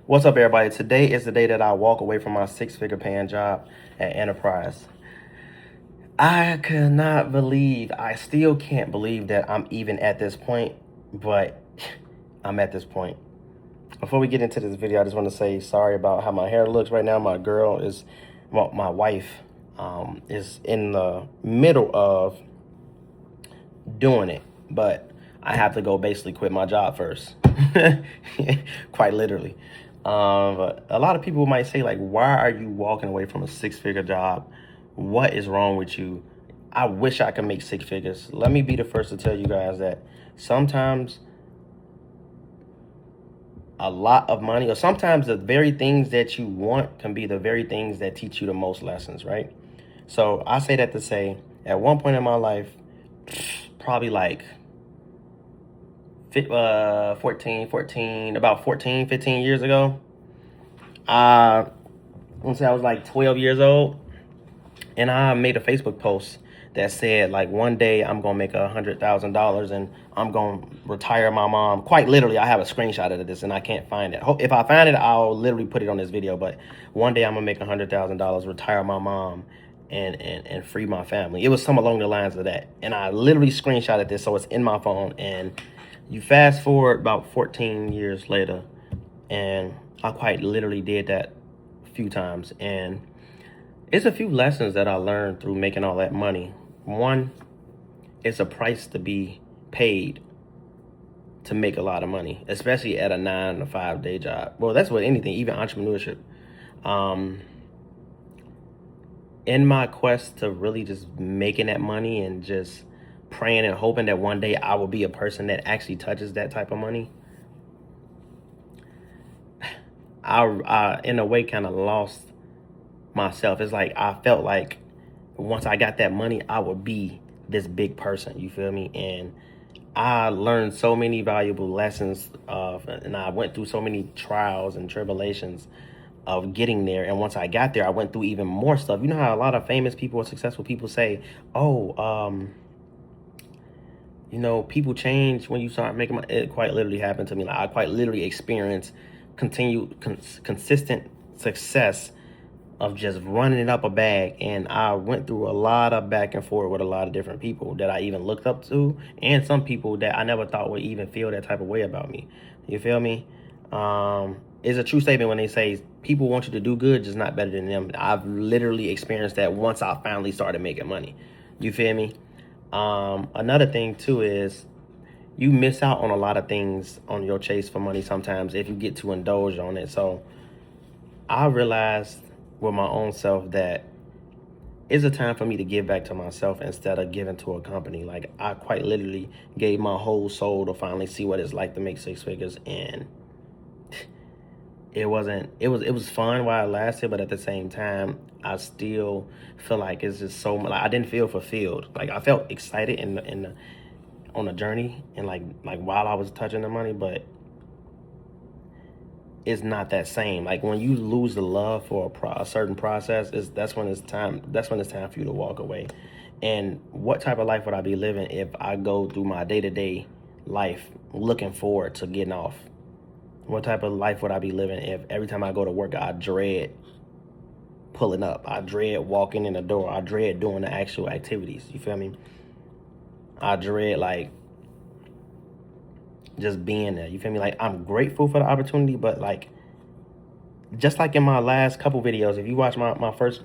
What's up, everybody? Today is the day that I walk away from my six-figure paying job at Enterprise. I could not believe, I still can't believe that I'm even at this point, but I'm at this point. Before we get into this video, I just want to say sorry about how my hair looks right now. My girl is, well, my wife is in the middle of doing it, but I have to go basically quit my job first, quite literally. But a lot of people might say, like, why are you walking away from a six-figure job? What is wrong with you? I wish I could make six figures. Let me be the first to tell you guys that sometimes a lot of money, or sometimes the very things that you want can be the very things that teach you the most lessons, right? So I say that to say, at one point in my life, probably like 15 years ago, let's say I was like 12 years old, and I made a Facebook post that said, like, one day I'm gonna make $100,000 and I'm gonna retire my mom. Quite literally, I have a screenshot of this and I can't find it. If I find it, I'll literally put it on this video. But one day I'm gonna make $100,000, retire my mom, and free my family. It was some along the lines of that. And I literally screenshotted this, so it's in my phone. And you fast forward about 14 years later, and I quite literally did that a few times. And it's a few lessons that I learned through making all that money. One, it's a price to be paid to make a lot of money, especially at a 9 to 5 day job. Well, that's what anything, even entrepreneurship. In my quest to really just making that money and just praying and hoping that one day I will be a person that actually touches that type of money, I in a way kind of lost myself. It's like I felt like once I got that money, I would be this big person. You feel me? And I learned so many valuable lessons and I went through so many trials and tribulations of getting there. And once I got there, I went through even more stuff. You know how a lot of famous people or successful people say, oh, you know, people change when you start making money. It quite literally happened to me. Like, I quite literally experienced consistent success of just running it up a bag. And I went through a lot of back and forth with a lot of different people that I even looked up to, and some people that I never thought would even feel that type of way about me. You feel me? It's a true statement when they say people want you to do good, just not better than them. I've literally experienced that once I finally started making money. You feel me? Another thing too is you miss out on a lot of things on your chase for money sometimes if you get too indulged on it. So I realized with my own self that it's a time for me to give back to myself instead of giving to a company. Like, I quite literally gave my whole soul to finally see what it's like to make six figures, and it was fun while it lasted, but at the same time I still feel like it's just so much, like, I didn't feel fulfilled. Like, I felt excited on the journey and like while I was touching the money, but it's not that same. Like, when you lose the love for a certain process, that's when it's time for you to walk away. And what type of life would I be living if I go through my day-to-day life looking forward to getting off? What type of life would I be living if every time I go to work I dread pulling up, I dread walking in the door, I dread doing the actual activities? You feel me? I dread, like, just being there. You feel me? Like, I'm grateful for the opportunity, but like, just like in my last couple videos, if you watch my first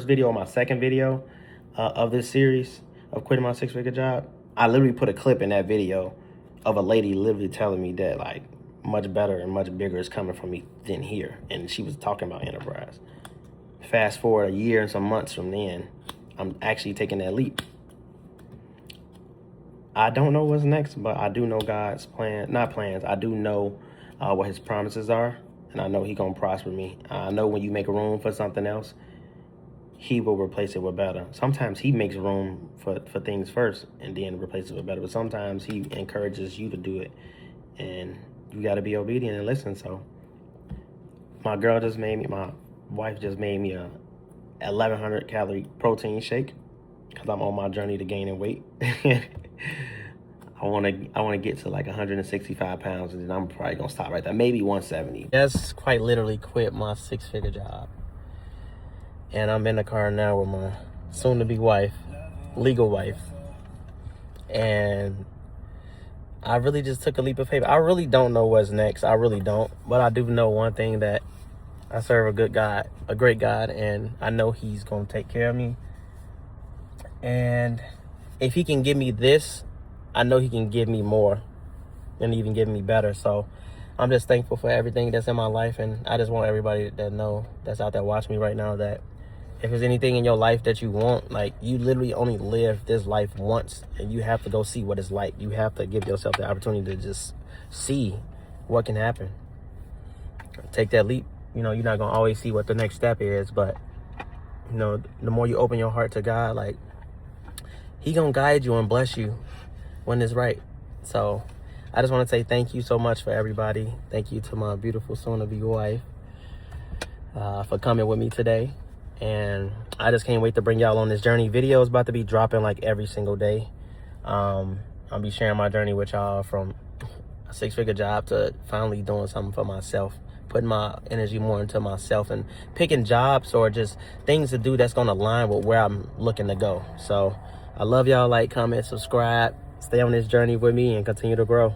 video or my second video of this series of quitting my six-figure job, I literally put a clip in that video of a lady literally telling me that, like, much better and much bigger is coming from me than here. And she was talking about Enterprise. Fast forward a year and some months from then, I'm actually taking that leap. I don't know what's next, but I do know God's plan, not plans. I do know what his promises are, and I know he gonna prosper me. I know when you make room for something else, he will replace it with better. Sometimes he makes room for things first and then replaces it with better, but sometimes he encourages you to do it, and you gotta be obedient and listen. So my wife just made me a 1,100 calorie protein shake because I'm on my journey to gaining weight. I want to get to like 165 pounds, and then I'm probably gonna stop right there. Maybe 170. Just quite literally quit my 6-figure job, and I'm in the car now with my soon-to-be wife, legal wife, and I really just took a leap of faith. I really don't know what's next. I really don't, but I do know one thing, that I serve a good God, a great God, and I know He's gonna take care of me. And if He can give me this, I know He can give me more and even give me better. So I'm just thankful for everything that's in my life. And I just want everybody to know, that's out there watching me right now, that if there's anything in your life that you want, like, you literally only live this life once, and you have to go see what it's like. You have to give yourself the opportunity to just see what can happen. Take that leap. You know, you're not going to always see what the next step is, but, you know, the more you open your heart to God, like, He going to guide you and bless you when it's right. So I just want to say thank you so much for everybody. Thank you to my beautiful soon-to-be wife for coming with me today. And I just can't wait to bring y'all on this journey. Videos about to be dropping like every single day. I'll be sharing my journey with y'all, from a 6-figure job to finally doing something for myself, putting my energy more into myself, and picking jobs or just things to do that's going to align with where I'm looking to go. So I love y'all. Like, comment, subscribe, stay on this journey with me, and continue to grow.